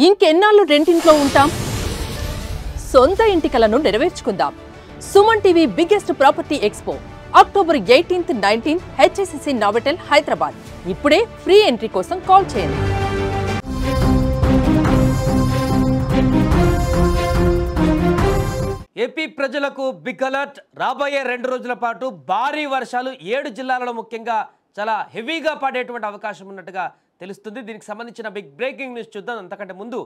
ఇంకెన్నాళ్ళు రెంటింట్లో ఉంటాం? సొంత ఇంటి కలను నెరవేర్చుకుందాం. Suman TV biggest property expo October 18th, 19th HSCC Novotel Hyderabad. ఇప్పుడే ఫ్రీ ఎంట్రీ కోసం కాల్ చేయండి. ఏపీ ప్రజలకు బిగ్ అలర్ట్. రాబోయే 2 రోజుల పాటు భారీ వర్షాలు 7 జిల్లాలలో ముఖ్యంగా చాలా హెవీగా పడేటువంటి అవకాశం ఉన్నట్టుగా తెలుస్తుంది. దీనికి సంబంధించిన బిగ్ బ్రేకింగ్ న్యూస్ చూద్దాం. అంతకంటే ముందు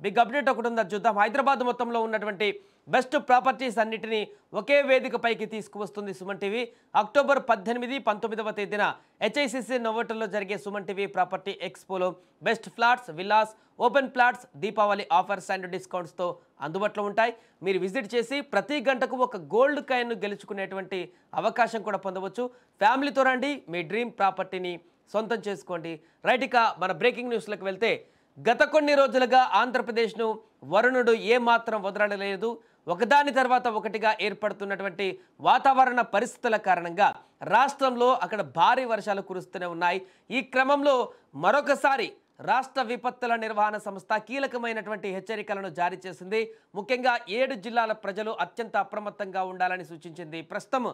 బిగ్ అప్డేట్ ఒకటి ఉందా చూద్దాం. హైదరాబాద్ మొత్తంలో ఉన్నటువంటి బెస్ట్ ప్రాపర్టీస్ అన్నిటినీ ఒకే వేదికపైకి తీసుకువస్తుంది సుమన్ టీవీ. అక్టోబర్ 18, 19వ తేదీన HICC నోవోటల్లో జరిగే సుమన్ టీవీ ప్రాపర్టీ ఎక్స్పోలో best flats, villas, open plots Deepavali offers and డిస్కౌంట్స్తో అందుబాటులో ఉంటాయి. మీరు విజిట్ చేసి ప్రతి గంటకు ఒక గోల్డ్ కాయిన్ను గెలుచుకునేటువంటి అవకాశం కూడా పొందవచ్చు. ఫ్యామిలీతో రండి, మీ డ్రీమ్ ప్రాపర్టీని సొంతం చేసుకోండి. రైట్, ఇక మన బ్రేకింగ్ న్యూస్లకు వెళ్తే గత కొన్ని రోజులుగా ఆంధ్రప్రదేశ్ను వరుణుడు ఏమాత్రం వదలలేదు. ఒకదాని తర్వాత ఒకటిగా ఏర్పడుతున్నటువంటి వాతావరణ పరిస్థితుల కారణంగా రాష్ట్రంలో అక్కడ భారీ వర్షాలు కురుస్తూనే ఉన్నాయి. ఈ క్రమంలో మరొకసారి రాష్ట్ర విపత్తుల నిర్వహణ సంస్థ కీలకమైనటువంటి హెచ్చరికలను జారీ చేసింది. ముఖ్యంగా 7 జిల్లాల ప్రజలు అత్యంత అప్రమత్తంగా ఉండాలని సూచించింది. ప్రస్తుతం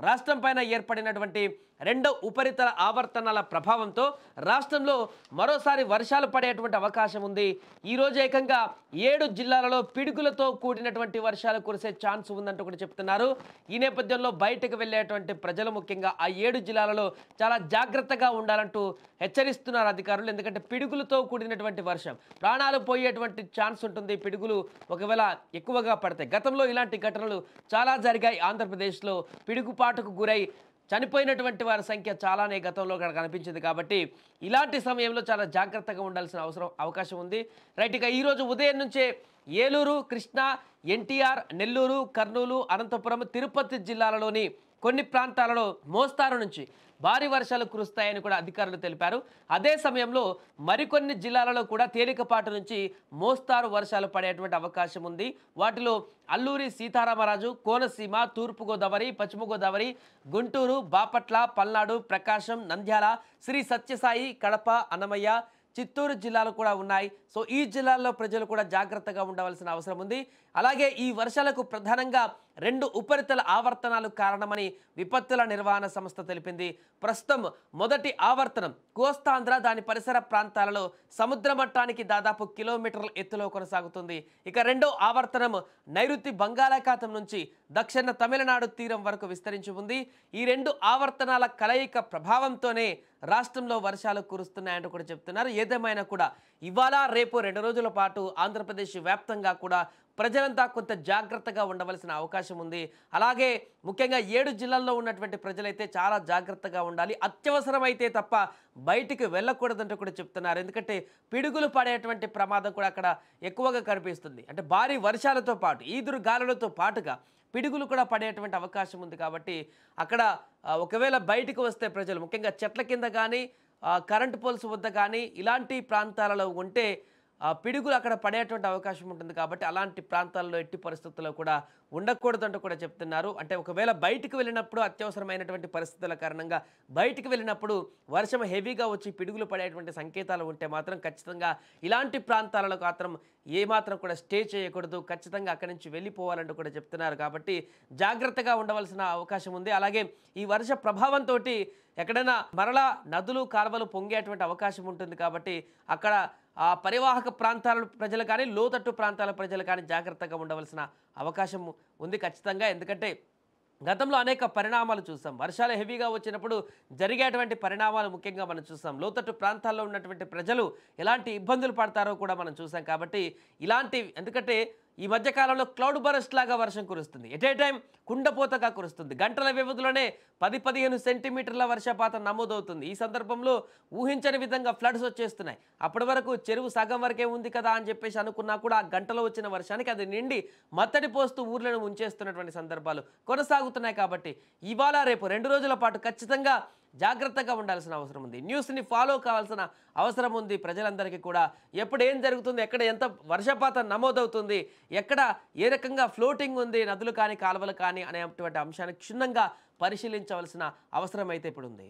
రాష్ట్రం పైన ఏర్పడినటువంటి 2 ఉపరితల ఆవర్తనాల ప్రభావంతో రాష్ట్రంలో మరోసారి వర్షాలు పడేటువంటి అవకాశం ఉంది. ఈరోజు ఏకంగా 7 జిల్లాలలో పిడుగులతో కూడినటువంటి వర్షాలు కురిసే ఛాన్స్ ఉందంటూ కూడా చెప్తున్నారు. ఈ నేపథ్యంలో బయటకు వెళ్ళేటువంటి ప్రజలు ముఖ్యంగా ఆ 7 జిల్లాలలో చాలా జాగ్రత్తగా ఉండాలంటూ హెచ్చరిస్తున్నారు అధికారులు. ఎందుకంటే పిడుగులతో కూడినటువంటి వర్షం, ప్రాణాలు పోయేటువంటి ఛాన్స్ ఉంటుంది పిడుగులు ఒకవేళ ఎక్కువగా పడతాయి. గతంలో ఇలాంటి ఘటనలు చాలా జరిగాయి. ఆంధ్రప్రదేశ్లో పిడుగుపాటుకు గురై చనిపోయినటువంటి వారి సంఖ్య చాలానే గతంలో కనిపించింది. కాబట్టి ఇలాంటి సమయంలో చాలా జాగ్రత్తగా ఉండాల్సిన అవకాశం ఉంది. రైట్, ఇక ఈరోజు ఉదయం నుంచే ఏలూరు, కృష్ణా, ఎన్టీఆర్, నెల్లూరు, కర్నూలు, అనంతపురం, తిరుపతి జిల్లాలలోని కొన్ని ప్రాంతాలలో మోస్తారు నుంచి భారీ వర్షాలు కురుస్తాయని కూడా అధికారులు తెలిపారు. అదే సమయంలో మరికొన్ని జిల్లాలలో కూడా తేలికపాటు నుంచి మోస్తారు వర్షాలు పడేటువంటి అవకాశం ఉంది. వాటిలో అల్లూరి సీతారామరాజు, కోనసీమ, తూర్పుగోదావరి, పశ్చిమ గోదావరి, గుంటూరు, బాపట్ల, పల్నాడు, ప్రకాశం, నంద్యాల, శ్రీ సత్యసాయి, కడప, అన్నమయ్య, చిత్తూరు జిల్లాలు కూడా ఉన్నాయి. సో ఈ జిల్లాల్లో ప్రజలు కూడా జాగ్రత్తగా ఉండవలసిన అవసరం ఉంది. అలాగే ఈ వర్షాలకు ప్రధానంగా 2 ఉపరితల ఆవర్తనాలు కారణమని విపత్తుల నిర్వహణ సంస్థ తెలిపింది. ప్రస్తుతం మొదటి ఆవర్తనం కోస్తాంధ్ర, దాని పరిసర ప్రాంతాలలో సముద్ర మట్టానికి దాదాపు కిలోమీటర్ల ఎత్తులో కొనసాగుతుంది. ఇక 2వ ఆవర్తనం నైరుతి బంగాళాఖాతం నుంచి దక్షిణ తమిళనాడు తీరం వరకు విస్తరించి ఉంది. ఈ 2 ఆవర్తనాల కలయిక ప్రభావంతోనే రాష్ట్రంలో వర్షాలు కురుస్తున్నాయంటూ కూడా చెప్తున్నారు. ఏదేమైనా కూడా ఇవాళ రేపు 2 రోజుల పాటు ఆంధ్రప్రదేశ్ వ్యాప్తంగా కూడా ప్రజలంతా కొంత జాగ్రత్తగా ఉండవలసిన అవకాశం ఉంది. అలాగే ముఖ్యంగా 7 జిల్లాల్లో ఉన్నటువంటి ప్రజలైతే చాలా జాగ్రత్తగా ఉండాలి. అత్యవసరమైతే తప్ప బయటికి వెళ్ళకూడదంటూ కూడా చెప్తున్నారు. ఎందుకంటే పిడుగులు పడేటువంటి ప్రమాదం కూడా అక్కడ ఎక్కువగా కనిపిస్తుంది. అంటే భారీ వర్షాలతో పాటు ఈదురు గాలులతో పాటుగా పిడుగులు కూడా పడేటువంటి అవకాశం ఉంది. కాబట్టి అక్కడ ఒకవేళ బయటకు వస్తే ప్రజలు ముఖ్యంగా చెట్ల కింద కానీ కరెంటు పోల్స్ వద్ద కానీ ఇలాంటి ప్రాంతాలలో ఉంటే పిడుగులు అక్కడ పడేటువంటి అవకాశం ఉంటుంది. కాబట్టి అలాంటి ప్రాంతాల్లో ఎట్టి పరిస్థితుల్లో కూడా ఉండకూడదంటూ కూడా చెప్తున్నారు. అంటే ఒకవేళ బయటికి వెళ్ళినప్పుడు అత్యవసరమైనటువంటి పరిస్థితుల కారణంగా బయటికి వెళ్ళినప్పుడు వర్షం హెవీగా వచ్చి పిడుగులు పడేటువంటి సంకేతాలు ఉంటే మాత్రం ఖచ్చితంగా ఇలాంటి ప్రాంతాలలో మాత్రం ఏమాత్రం కూడా స్టే చేయకూడదు. ఖచ్చితంగా అక్కడి నుంచి వెళ్ళిపోవాలంటూ కూడా చెప్తున్నారు. కాబట్టి జాగ్రత్తగా ఉండవలసిన అవకాశం ఉంది. అలాగే ఈ వర్ష ప్రభావంతో ఎక్కడైనా మరలా నదులు, కాలువలు పొంగేటువంటి అవకాశం ఉంటుంది. కాబట్టి అక్కడ పరివాహక ప్రాంతాల ప్రజలు కానీ లోతట్టు ప్రాంతాల ప్రజలు కానీ జాగ్రత్తగా ఉండవలసిన అవకాశం ఉంది ఖచ్చితంగా. ఎందుకంటే గతంలో అనేక పరిణామాలు చూసాం. వర్షాలు హెవీగా వచ్చినప్పుడు జరిగేటువంటి పరిణామాలు ముఖ్యంగా మనం చూసాం. లోతట్టు ప్రాంతాల్లో ఉన్నటువంటి ప్రజలు ఎలాంటి ఇబ్బందులు పడతారో కూడా మనం చూసాం. కాబట్టి ఇలాంటి ఎందుకంటే ఈ మధ్యకాలంలో క్లౌడ్ బరస్ట్ లాగా వర్షం కురుస్తుంది. ఎట్ ఏ టైం కుండపోతగా కురుస్తుంది. గంటల వ్యవధిలోనే 10-15 సెంటీమీటర్ల వర్షపాతం నమోదవుతుంది. ఈ సందర్భంలో ఊహించని విధంగా ఫ్లడ్స్ వచ్చేస్తున్నాయి. అప్పటి వరకు చెరువు సగం వరకే ఉంది కదా అని చెప్పేసి అనుకున్నా కూడా ఆ గంటలో వచ్చిన వర్షానికి అది నిండి మత్తడి పోస్తూ ఊర్లను ముంచేస్తున్నటువంటి సందర్భాలు కొనసాగుతున్నాయి. కాబట్టి ఇవాళ రేపు 2 రోజుల పాటు ఖచ్చితంగా జాగ్రత్తగా ఉండాల్సిన అవసరం ఉంది. న్యూస్ని ఫాలో కావాల్సిన అవసరం ఉంది ప్రజలందరికీ కూడా. ఎప్పుడు ఏం జరుగుతుంది, ఎక్కడ ఎంత వర్షపాతం నమోదవుతుంది, ఎక్కడ ఏ రకంగా ఫ్లోటింగ్ ఉంది నదులు కానీ కాలువలు కానీ అనేటువంటి అంశాన్ని క్షుణ్ణంగా పరిశీలించవలసిన అవసరం అయితే ఇప్పుడు ఉంది.